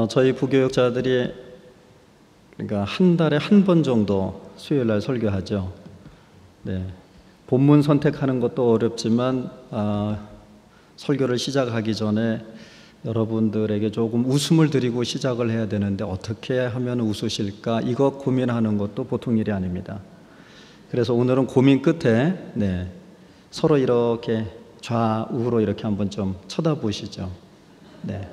저희 부교육자들이 그러니까 한 달에 한 번 정도 수요일 날 설교하죠. 네. 본문 선택하는 것도 어렵지만 설교를 시작하기 전에 여러분들에게 조금 웃음을 드리고 시작을 해야 되는데 어떻게 하면 웃으실까 이거 고민하는 것도 보통 일이 아닙니다. 그래서 오늘은 고민 끝에 서로 이렇게 좌우로 이렇게 한번 좀 쳐다보시죠. 네.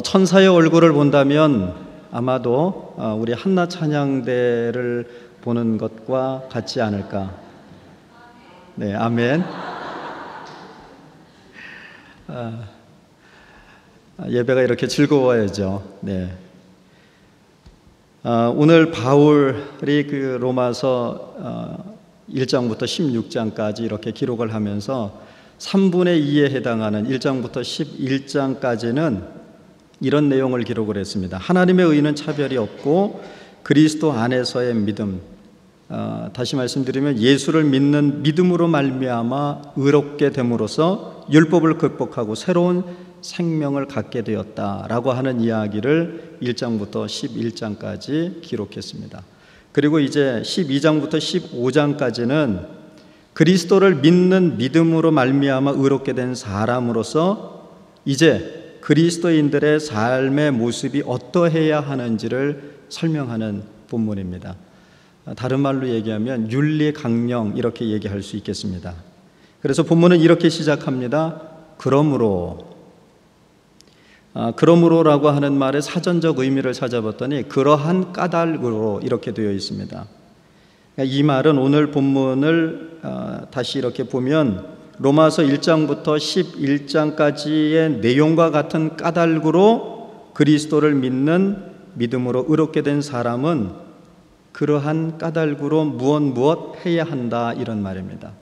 천사의 얼굴을 본다면 아마도 우리 한나 찬양대를 보는 것과 같지 않을까. 네, 아멘. 예배가 이렇게 즐거워야죠. 네. 오늘 바울이 그 로마서 1장부터 16장까지 이렇게 기록을 하면서 3분의 2에 해당하는 1장부터 11장까지는 이런 내용을 기록을 했습니다. 하나님의 의는 차별이 없고 그리스도 안에서의 믿음, 다시 말씀드리면 예수를 믿는 믿음으로 말미암아 의롭게 됨으로써 율법을 극복하고 새로운 생명을 갖게 되었다라고 하는 이야기를 1장부터 11장까지 기록했습니다. 그리고 이제 12장부터 15장까지는 그리스도를 믿는 믿음으로 말미암아 의롭게 된 사람으로서 이제 그리스도인들의 삶의 모습이 어떠해야 하는지를 설명하는 본문입니다. 다른 말로 얘기하면 윤리강령 이렇게 얘기할 수 있겠습니다. 그래서 본문은 이렇게 시작합니다. 그러므로라고 하는 말의 사전적 의미를 찾아봤더니 그러한 까닭으로 이렇게 되어 있습니다. 이 말은 오늘 본문을 다시 이렇게 보면 로마서 1장부터 11장까지의 내용과 같은 까닭으로 그리스도를 믿는 믿음으로 의롭게 된 사람은 그러한 까닭으로 무엇 해야 한다 이런 말입니다.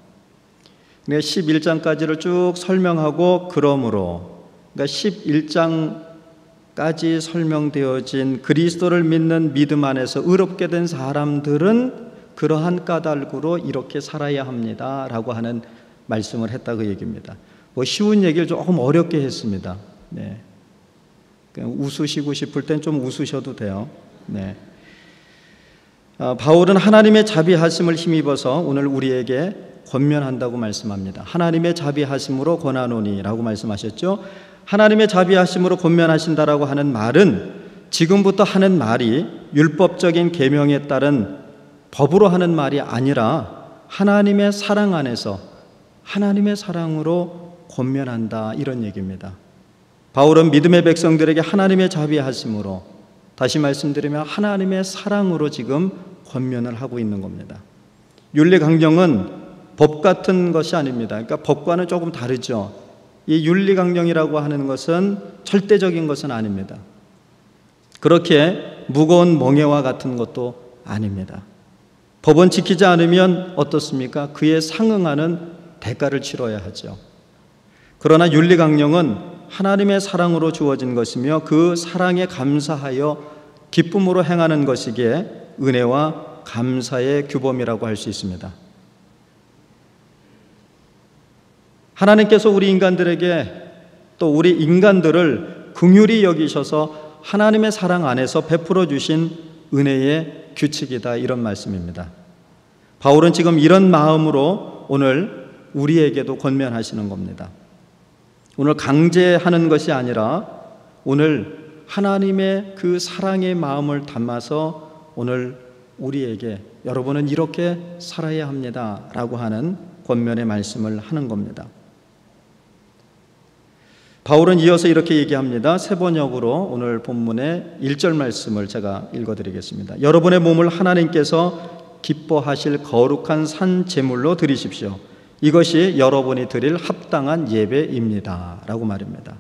11장까지를 쭉 설명하고 그러므로 그러니까 11장까지 설명되어진 그리스도를 믿는 믿음 안에서 의롭게 된 사람들은 그러한 까닭으로 이렇게 살아야 합니다 라고 하는 말씀을 했다 그 얘기입니다. 쉬운 얘기를 조금 어렵게 했습니다. 네. 그냥 웃으시고 싶을 땐 좀 웃으셔도 돼요. 네. 바울은 하나님의 자비하심을 힘입어서 오늘 우리에게 권면한다고 말씀합니다. 하나님의 자비하심으로 권하노니 라고 말씀하셨죠. 하나님의 자비하심으로 권면하신다라고 하는 말은 지금부터 하는 말이 율법적인 계명에 따른 법으로 하는 말이 아니라 하나님의 사랑 안에서 하나님의 사랑으로 권면한다 이런 얘기입니다. 바울은 믿음의 백성들에게 하나님의 자비하심으로, 다시 말씀드리면 하나님의 사랑으로 지금 권면을 하고 있는 겁니다. 윤리강령은 법 같은 것이 아닙니다. 그러니까 법과는 조금 다르죠. 이 윤리강령이라고 하는 것은 절대적인 것은 아닙니다. 그렇게 무거운 멍에와 같은 것도 아닙니다. 법은 지키지 않으면 어떻습니까? 그에 상응하는 대가를 치러야 하죠. 그러나 윤리강령은 하나님의 사랑으로 주어진 것이며 그 사랑에 감사하여 기쁨으로 행하는 것이기에 은혜와 감사의 규범이라고 할 수 있습니다. 하나님께서 우리 인간들에게 또 우리 인간들을 긍휼히 여기셔서 하나님의 사랑 안에서 베풀어 주신 은혜의 규칙이다 이런 말씀입니다. 바울은 지금 이런 마음으로 오늘 우리에게도 권면하시는 겁니다. 오늘 강제하는 것이 아니라 오늘 하나님의 그 사랑의 마음을 담아서 오늘 우리에게 여러분은 이렇게 살아야 합니다 라고 하는 권면의 말씀을 하는 겁니다. 바울은 이어서 이렇게 얘기합니다. 세번역으로 오늘 본문의 1절 말씀을 제가 읽어드리겠습니다. 여러분의 몸을 하나님께서 기뻐하실 거룩한 산 제물로 드리십시오. 이것이 여러분이 드릴 합당한 예배입니다 라고 말입니다.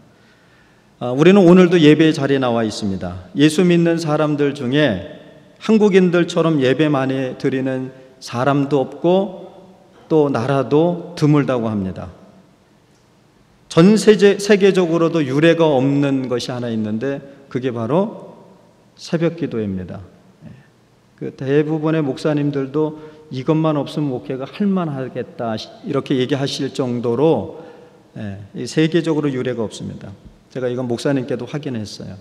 우리는 오늘도 예배의 자리에 나와 있습니다. 예수 믿는 사람들 중에 한국인들처럼 예배 많이 드리는 사람도 없고 또 나라도 드물다고 합니다. 전 세계적으로도 유례가 없는 것이 하나 있는데 그게 바로 새벽 기도입니다. 그 대부분의 목사님들도 이것만 없으면 목회가 할만하겠다 이렇게 얘기하실 정도로 이 세계적으로 유례가 없습니다. 제가 이건 목사님께도 확인했어요.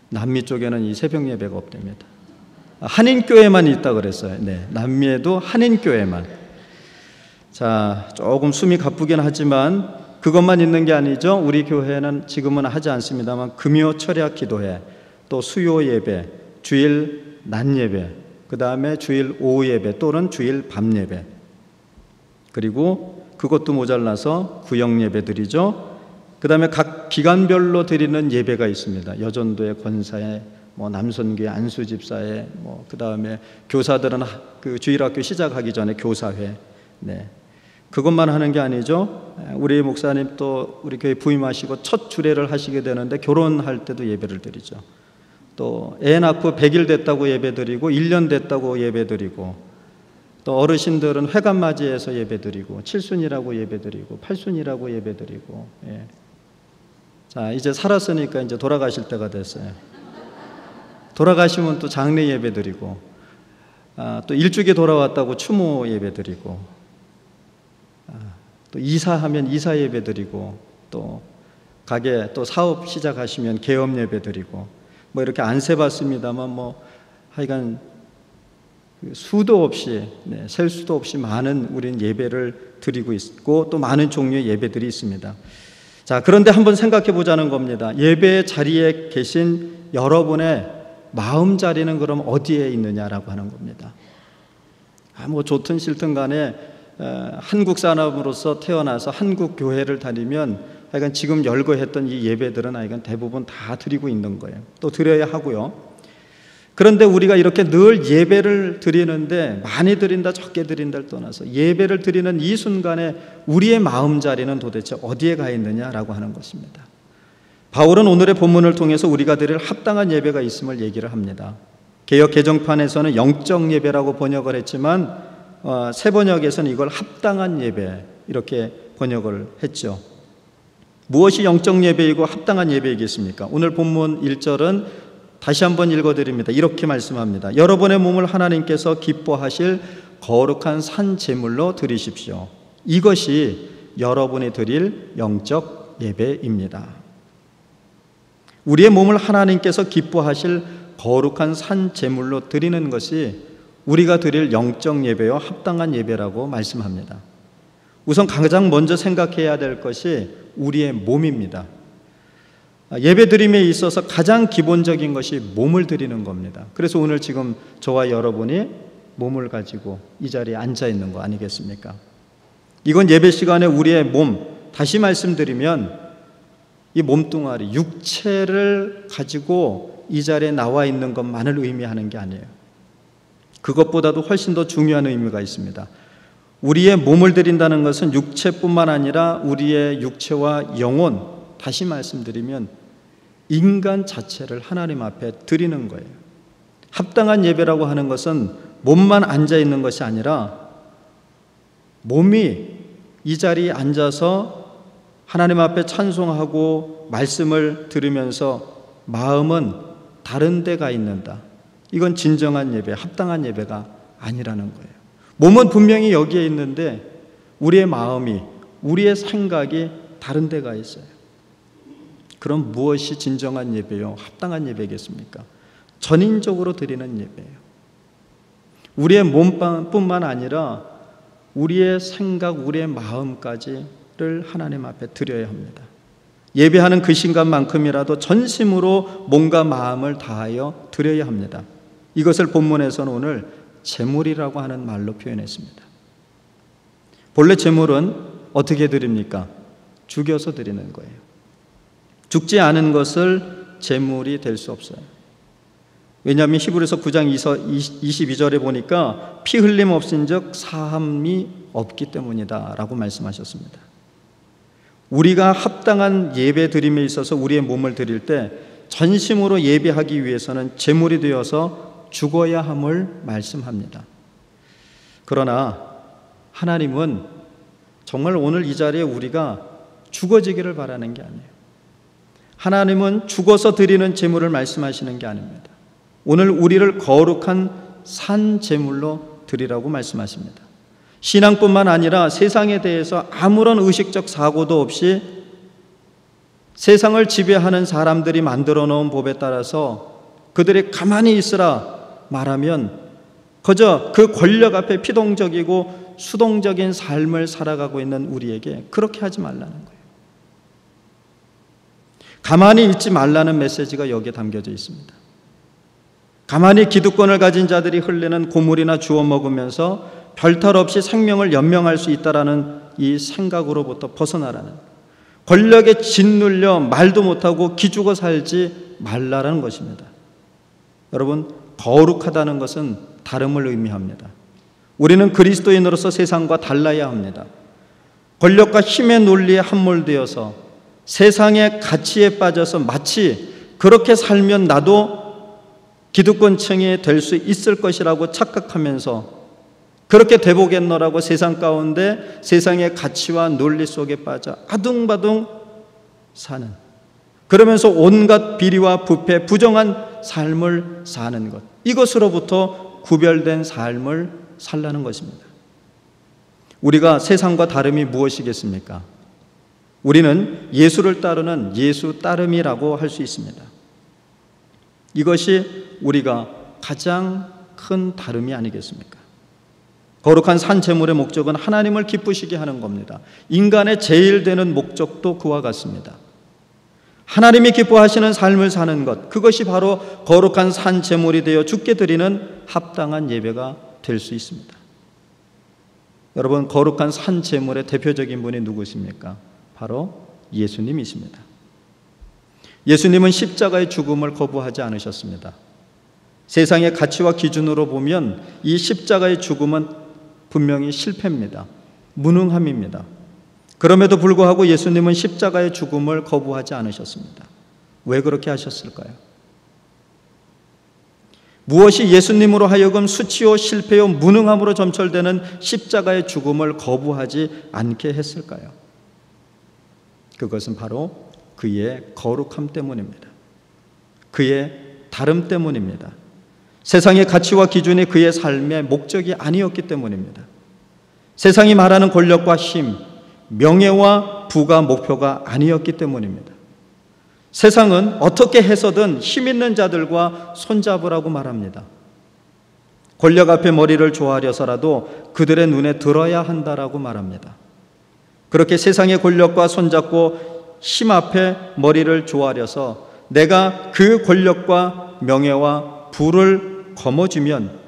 남미 쪽에는 이 새벽 예배가 없답니다. 한인교회만 있다 그랬어요. 남미에도 한인교회만. 자, 조금 숨이 가쁘긴 하지만 그것만 있는 게 아니죠. 우리 교회는 지금은 하지 않습니다만 금요 철야 기도회, 또 수요 예배, 주일 낮 예배, 그 다음에 주일 오후 예배 또는 주일 밤 예배, 그리고 그것도 모자라서 구역 예배 드리죠. 그 다음에 각 기간별로 드리는 예배가 있습니다. 여전도의 권사회, 남선교회 안수집사회, 그 다음에 교사들은 그 주일학교 시작하기 전에 교사회. 그것만 하는 게 아니죠. 우리 목사님 또 우리 교회 부임하시고 첫 주례를 하시게 되는데 결혼할 때도 예배를 드리죠. 또 애 낳고 100일 됐다고 예배 드리고 1년 됐다고 예배 드리고, 또 어르신들은 회관 맞이해서 예배 드리고, 칠순이라고 예배 드리고, 팔순이라고 예배 드리고. 자, 이제 살았으니까 이제 돌아가실 때가 됐어요. 돌아가시면 또 장례 예배 드리고, 또 일주기 돌아왔다고 추모 예배 드리고, 또 이사하면 이사 예배 드리고, 또 가게 또 사업 시작하시면 개업 예배 드리고, 이렇게 안 세봤습니다만 하여간 수도 없이, 셀 수도 없이 많은 우리는 예배를 드리고 있고, 또 많은 종류의 예배들이 있습니다. 자, 그런데 한번 생각해 보자는 겁니다. 예배 자리에 계신 여러분의 마음 자리는 그럼 어디에 있느냐라고 하는 겁니다. 좋든 싫든 간에 한국 사람으로서 태어나서 한국 교회를 다니면 하여간 지금 열거했던 이 예배들은 하여간 대부분 다 드리고 있는 거예요. 또 드려야 하고요. 그런데 우리가 이렇게 늘 예배를 드리는데, 많이 드린다 적게 드린다를 떠나서 예배를 드리는 이 순간에 우리의 마음 자리는 도대체 어디에 가 있느냐라고 하는 것입니다. 바울은 오늘의 본문을 통해서 우리가 드릴 합당한 예배가 있음을 얘기를 합니다. 개역 개정판에서는 영적 예배라고 번역을 했지만 새 번역에서는 이걸 합당한 예배 이렇게 번역을 했죠. 무엇이 영적 예배이고 합당한 예배이겠습니까? 오늘 본문 1절은 다시 한번 읽어드립니다. 이렇게 말씀합니다. 여러분의 몸을 하나님께서 기뻐하실 거룩한 산 제물로 드리십시오. 이것이 여러분이 드릴 영적 예배입니다. 우리의 몸을 하나님께서 기뻐하실 거룩한 산 제물로 드리는 것이 우리가 드릴 영적 예배와 합당한 예배라고 말씀합니다. 우선 가장 먼저 생각해야 될 것이 우리의 몸입니다. 예배 드림에 있어서 가장 기본적인 것이 몸을 드리는 겁니다. 그래서 오늘 지금 저와 여러분이 몸을 가지고 이 자리에 앉아 있는 거 아니겠습니까? 이건 예배 시간에 우리의 몸, 다시 말씀드리면 이 몸뚱아리, 육체를 가지고 이 자리에 나와 있는 것만을 의미하는 게 아니에요. 그것보다도 훨씬 더 중요한 의미가 있습니다. 우리의 몸을 드린다는 것은 육체뿐만 아니라 우리의 육체와 영혼, 다시 말씀드리면 인간 자체를 하나님 앞에 드리는 거예요. 합당한 예배라고 하는 것은 몸만 앉아 있는 것이 아니라 몸이 이 자리에 앉아서 하나님 앞에 찬송하고 말씀을 들으면서 마음은 다른 데가 있는다. 이건 진정한 예배, 합당한 예배가 아니라는 거예요. 몸은 분명히 여기에 있는데 우리의 마음이, 우리의 생각이 다른 데가 있어요. 그럼 무엇이 진정한 예배요? 합당한 예배겠습니까? 전인적으로 드리는 예배예요. 우리의 몸뿐만 아니라 우리의 생각, 우리의 마음까지를 하나님 앞에 드려야 합니다. 예배하는 그 순간만큼이라도 전심으로 몸과 마음을 다하여 드려야 합니다. 이것을 본문에서는 오늘 제물이라고 하는 말로 표현했습니다. 본래 제물은 어떻게 드립니까? 죽여서 드리는 거예요. 죽지 않은 것을 제물이 될 수 없어요. 왜냐하면 히브리서 9장 22절에 보니까 피 흘림 없은즉 사함이 없기 때문이다 라고 말씀하셨습니다. 우리가 합당한 예배 드림에 있어서 우리의 몸을 드릴 때 전심으로 예배하기 위해서는 제물이 되어서 죽어야 함을 말씀합니다. 그러나 하나님은 정말 오늘 이 자리에 우리가 죽어지기를 바라는 게 아니에요. 하나님은 죽어서 드리는 제물을 말씀하시는 게 아닙니다. 오늘 우리를 거룩한 산 제물로 드리라고 말씀하십니다. 신앙뿐만 아니라 세상에 대해서 아무런 의식적 사고도 없이 세상을 지배하는 사람들이 만들어 놓은 법에 따라서 그들이 가만히 있으라 말하면 그저 그 권력 앞에 피동적이고 수동적인 삶을 살아가고 있는 우리에게 그렇게 하지 말라는 거예요. 가만히 있지 말라는 메시지가 여기에 담겨져 있습니다. 가만히 기득권을 가진 자들이 흘리는 고물이나 주워 먹으면서 별탈 없이 생명을 연명할 수 있다라는 이 생각으로부터 벗어나라는, 권력에 짓눌려 말도 못하고 기죽어 살지 말라라는 것입니다. 여러분, 거룩하다는 것은 다름을 의미합니다. 우리는 그리스도인으로서 세상과 달라야 합니다. 권력과 힘의 논리에 함몰되어서 세상의 가치에 빠져서 마치 그렇게 살면 나도 기득권층이 될 수 있을 것이라고 착각하면서 그렇게 되보겠노라고 세상 가운데 세상의 가치와 논리 속에 빠져 아둥바둥 사는, 그러면서 온갖 비리와 부패, 부정한 삶을 사는 것, 이것으로부터 구별된 삶을 살라는 것입니다. 우리가 세상과 다름이 무엇이겠습니까? 우리는 예수를 따르는 예수 따름이라고 할 수 있습니다. 이것이 우리가 가장 큰 다름이 아니겠습니까? 거룩한 산제물의 목적은 하나님을 기쁘시게 하는 겁니다. 인간의 제일 되는 목적도 그와 같습니다. 하나님이 기뻐하시는 삶을 사는 것, 그것이 바로 거룩한 산제물이 되어 주께 드리는 합당한 예배가 될 수 있습니다. 여러분, 거룩한 산제물의 대표적인 분이 누구십니까? 바로 예수님이십니다. 예수님은 십자가의 죽음을 거부하지 않으셨습니다. 세상의 가치와 기준으로 보면 이 십자가의 죽음은 분명히 실패입니다. 무능함입니다. 그럼에도 불구하고 예수님은 십자가의 죽음을 거부하지 않으셨습니다. 왜 그렇게 하셨을까요? 무엇이 예수님으로 하여금 수치요 실패요 무능함으로 점철되는 십자가의 죽음을 거부하지 않게 했을까요? 그것은 바로 그의 거룩함 때문입니다. 그의 다름 때문입니다. 세상의 가치와 기준이 그의 삶의 목적이 아니었기 때문입니다. 세상이 말하는 권력과 힘, 명예와 부가 목표가 아니었기 때문입니다. 세상은 어떻게 해서든 힘 있는 자들과 손잡으라고 말합니다. 권력 앞에 머리를 조아려서라도 그들의 눈에 들어야 한다라고 말합니다. 그렇게 세상의 권력과 손잡고 힘 앞에 머리를 조아려서 내가 그 권력과 명예와 부를 거머쥐면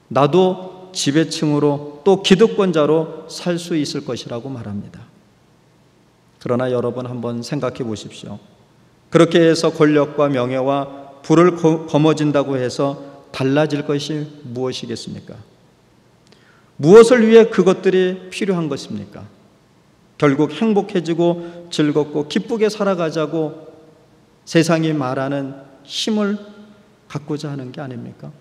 나도 지배층으로 또 기득권자로 살 수 있을 것이라고 말합니다. 그러나 여러분 한번 생각해 보십시오. 그렇게 해서 권력과 명예와 부를 거머쥔다고 해서 달라질 것이 무엇이겠습니까? 무엇을 위해 그것들이 필요한 것입니까? 결국 행복해지고 즐겁고 기쁘게 살아가자고 세상이 말하는 힘을 갖고자 하는 게 아닙니까?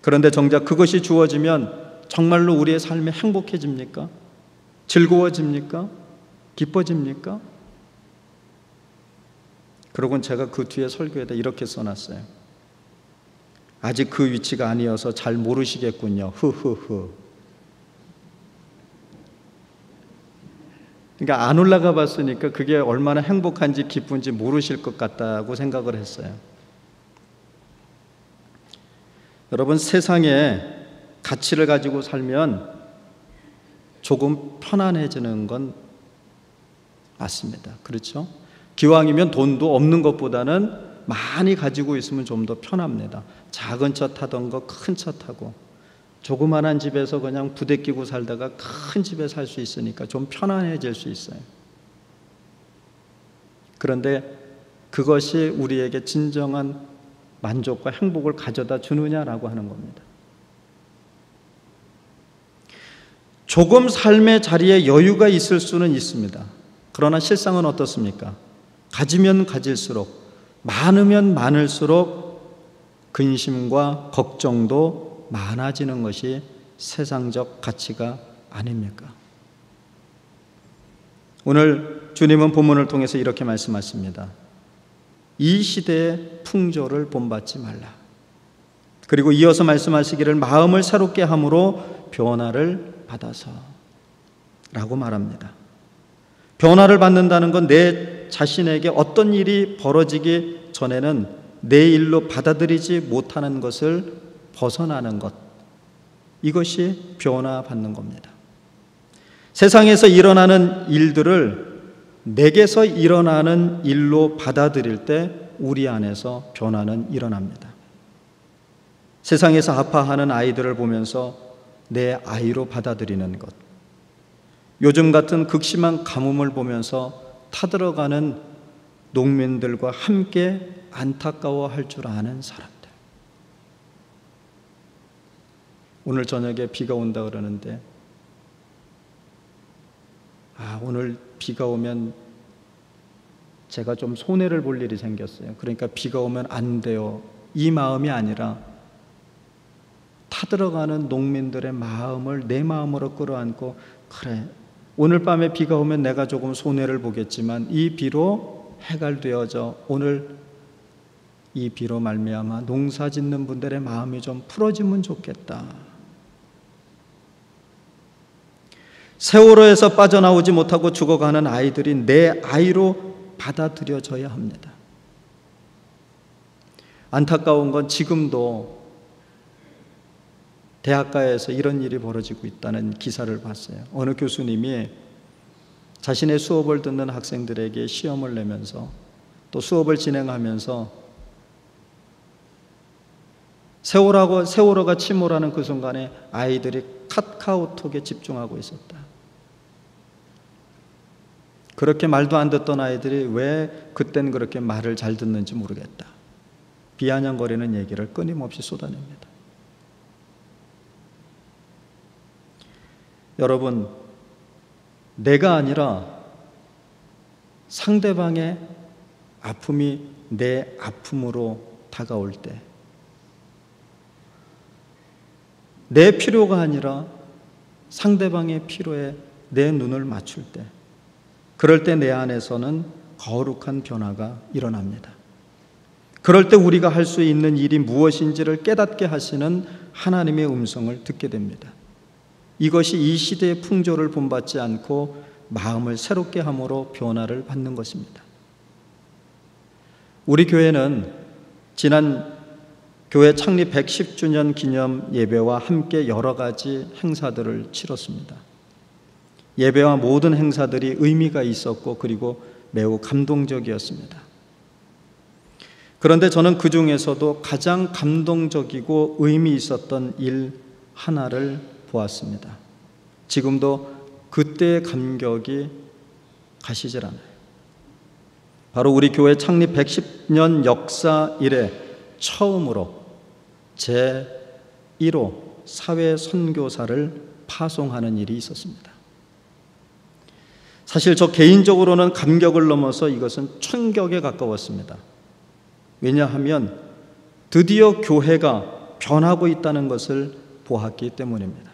그런데 정작 그것이 주어지면 정말로 우리의 삶이 행복해집니까? 즐거워집니까? 기뻐집니까? 그러곤 제가 그 뒤에 설교에다 이렇게 써놨어요. 아직 그 위치가 아니어서 잘 모르시겠군요. 흐흐흐. 그러니까 안 올라가 봤으니까 그게 얼마나 행복한지 기쁜지 모르실 것 같다고 생각을 했어요. 여러분, 세상에 가치를 가지고 살면 조금 편안해지는 건 맞습니다. 그렇죠? 기왕이면 돈도 없는 것보다는 많이 가지고 있으면 좀 더 편합니다. 작은 차 타던 거 큰 차 타고 조그만한 집에서 그냥 부대끼고 살다가 큰 집에 살 수 있으니까 좀 편안해질 수 있어요. 그런데 그것이 우리에게 진정한 만족과 행복을 가져다 주느냐라고 하는 겁니다. 조금 삶의 자리에 여유가 있을 수는 있습니다. 그러나 실상은 어떻습니까? 가지면 가질수록, 많으면 많을수록 근심과 걱정도 많아지는 것이 세상적 가치가 아닙니까? 오늘 주님은 본문을 통해서 이렇게 말씀하십니다. 이 시대의 풍조를 본받지 말라. 그리고 이어서 말씀하시기를 마음을 새롭게 함으로 변화를 받아서 라고 말합니다. 변화를 받는다는 건 내 자신에게 어떤 일이 벌어지기 전에는 내 일로 받아들이지 못하는 것을 벗어나는 것, 이것이 변화받는 겁니다. 세상에서 일어나는 일들을 내게서 일어나는 일로 받아들일 때 우리 안에서 변화는 일어납니다. 세상에서 아파하는 아이들을 보면서 내 아이로 받아들이는 것, 요즘 같은 극심한 가뭄을 보면서 타들어가는 농민들과 함께 안타까워할 줄 아는 사람들. 오늘 저녁에 비가 온다 그러는데 오늘 비가 오면 제가 좀 손해를 볼 일이 생겼어요. 그러니까 비가 오면 안 돼요. 이 마음이 아니라 타들어가는 농민들의 마음을 내 마음으로 끌어안고, 그래, 오늘 밤에 비가 오면 내가 조금 손해를 보겠지만 이 비로 해갈되어져 오늘 이 비로 말미암아 농사 짓는 분들의 마음이 좀 풀어지면 좋겠다. 세월호에서 빠져나오지 못하고 죽어가는 아이들이 내 아이로 받아들여져야 합니다. 안타까운 건 지금도 대학가에서 이런 일이 벌어지고 있다는 기사를 봤어요. 어느 교수님이 자신의 수업을 듣는 학생들에게 시험을 내면서 또 수업을 진행하면서 세월호가 침몰하는 그 순간에 아이들이 카카오톡에 집중하고 있었다. 그렇게 말도 안 듣던 아이들이 왜 그땐 그렇게 말을 잘 듣는지 모르겠다. 비아냥거리는 얘기를 끊임없이 쏟아냅니다. 여러분, 내가 아니라 상대방의 아픔이 내 아픔으로 다가올 때, 내 필요가 아니라 상대방의 필요에 내 눈을 맞출 때, 그럴 때 내 안에서는 거룩한 변화가 일어납니다. 그럴 때 우리가 할 수 있는 일이 무엇인지를 깨닫게 하시는 하나님의 음성을 듣게 됩니다. 이것이 이 시대의 풍조를 본받지 않고 마음을 새롭게 함으로 변화를 받는 것입니다. 우리 교회는 지난 교회 창립 110주년 기념 예배와 함께 여러 가지 행사들을 치렀습니다. 예배와 모든 행사들이 의미가 있었고 그리고 매우 감동적이었습니다. 그런데 저는 그 중에서도 가장 감동적이고 의미 있었던 일 하나를 보았습니다. 지금도 그때의 감격이 가시질 않아요. 바로 우리 교회 창립 110년 역사 이래 처음으로 제1호 사회 선교사를 파송하는 일이 있었습니다. 사실 저 개인적으로는 감격을 넘어서 이것은 충격에 가까웠습니다. 왜냐하면 드디어 교회가 변하고 있다는 것을 보았기 때문입니다.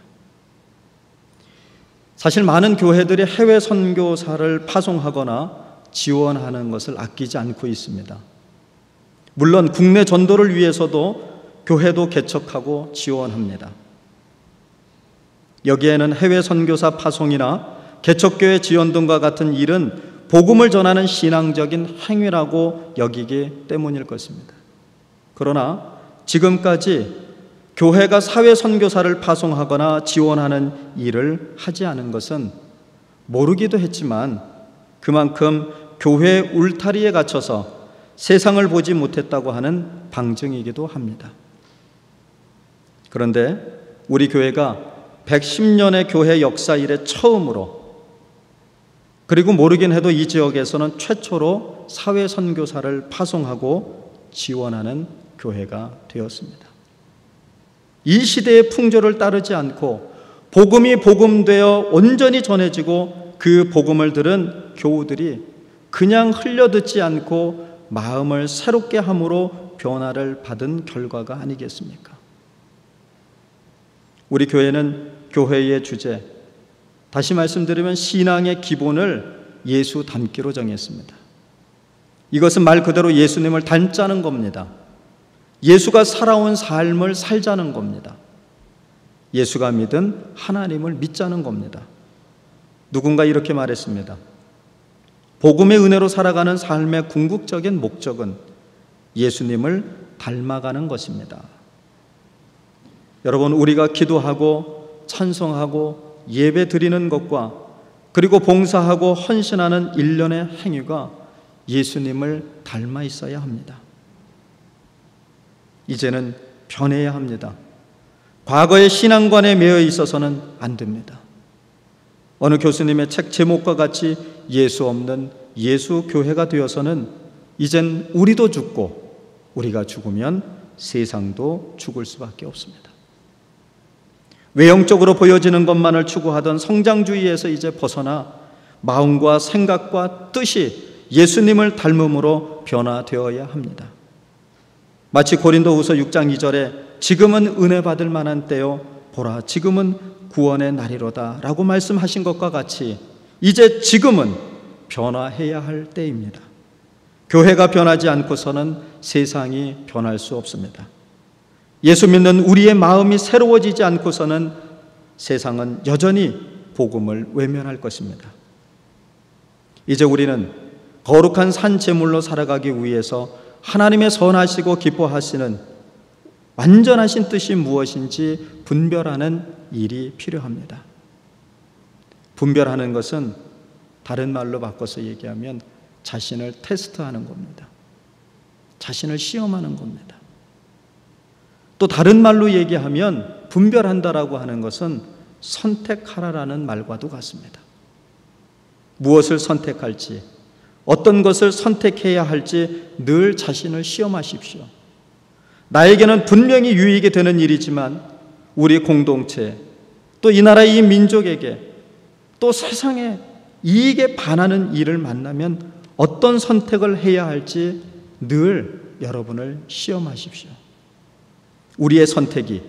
사실 많은 교회들이 해외 선교사를 파송하거나 지원하는 것을 아끼지 않고 있습니다. 물론 국내 전도를 위해서도 교회도 개척하고 지원합니다. 여기에는 해외 선교사 파송이나 개척교회 지원 등과 같은 일은 복음을 전하는 신앙적인 행위라고 여기기 때문일 것입니다. 그러나 지금까지 교회가 사회 선교사를 파송하거나 지원하는 일을 하지 않은 것은 모르기도 했지만 그만큼 교회 울타리에 갇혀서 세상을 보지 못했다고 하는 방증이기도 합니다. 그런데 우리 교회가 110년의 교회 역사 이래 처음으로, 그리고 모르긴 해도 이 지역에서는 최초로 사회 선교사를 파송하고 지원하는 교회가 되었습니다. 이 시대의 풍조를 따르지 않고 복음이 복음되어 온전히 전해지고 그 복음을 들은 교우들이 그냥 흘려듣지 않고 마음을 새롭게 함으로 변화를 받은 결과가 아니겠습니까? 우리 교회는 교회의 주제, 다시 말씀드리면 신앙의 기본을 예수 닮기로 정했습니다. 이것은 말 그대로 예수님을 닮자는 겁니다. 예수가 살아온 삶을 살자는 겁니다. 예수가 믿은 하나님을 믿자는 겁니다. 누군가 이렇게 말했습니다. 복음의 은혜로 살아가는 삶의 궁극적인 목적은 예수님을 닮아가는 것입니다. 여러분, 우리가 기도하고 찬송하고 예배 드리는 것과 그리고 봉사하고 헌신하는 일련의 행위가 예수님을 닮아 있어야 합니다. 이제는 변해야 합니다. 과거의 신앙관에 매여 있어서는 안 됩니다. 어느 교수님의 책 제목과 같이 예수 없는 예수 교회가 되어서는 이젠 우리도 죽고 우리가 죽으면 세상도 죽을 수밖에 없습니다. 외형적으로 보여지는 것만을 추구하던 성장주의에서 이제 벗어나 마음과 생각과 뜻이 예수님을 닮음으로 변화되어야 합니다. 마치 고린도후서 6장 2절에 지금은 은혜 받을 만한 때요 보라 지금은 구원의 날이로다 라고 말씀하신 것과 같이 이제 지금은 변화해야 할 때입니다. 교회가 변하지 않고서는 세상이 변할 수 없습니다. 예수 믿는 우리의 마음이 새로워지지 않고서는 세상은 여전히 복음을 외면할 것입니다. 이제 우리는 거룩한 산 제물로 살아가기 위해서 하나님의 선하시고 기뻐하시는 완전하신 뜻이 무엇인지 분별하는 일이 필요합니다. 분별하는 것은 다른 말로 바꿔서 얘기하면 자신을 테스트하는 겁니다. 자신을 시험하는 겁니다. 또 다른 말로 얘기하면 분별한다라고 하는 것은 선택하라라는 말과도 같습니다. 무엇을 선택할지, 어떤 것을 선택해야 할지 늘 자신을 시험하십시오. 나에게는 분명히 유익이 되는 일이지만 우리 공동체, 또 이 나라 이 민족에게, 또 세상에 이익에 반하는 일을 만나면 어떤 선택을 해야 할지 늘 여러분을 시험하십시오. 우리의 선택이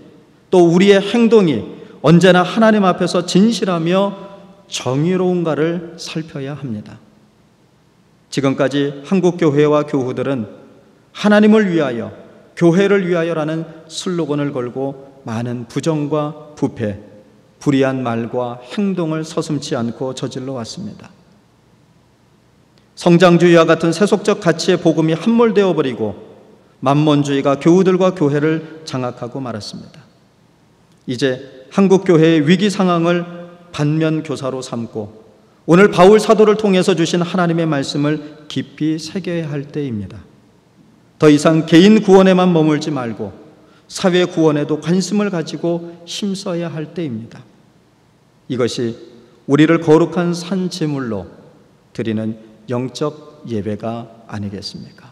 또 우리의 행동이 언제나 하나님 앞에서 진실하며 정의로운가를 살펴야 합니다. 지금까지 한국교회와 교우들은 하나님을 위하여, 교회를 위하여라는 슬로건을 걸고 많은 부정과 부패, 불의한 말과 행동을 서슴지 않고 저질러 왔습니다. 성장주의와 같은 세속적 가치의 복음이 함몰되어 버리고 만몬주의가 교우들과 교회를 장악하고 말았습니다. 이제 한국교회의 위기 상황을 반면교사로 삼고 오늘 바울 사도를 통해서 주신 하나님의 말씀을 깊이 새겨야 할 때입니다. 더 이상 개인 구원에만 머물지 말고 사회 구원에도 관심을 가지고 힘써야 할 때입니다. 이것이 우리를 거룩한 산 제물로 드리는 영적 예배가 아니겠습니까?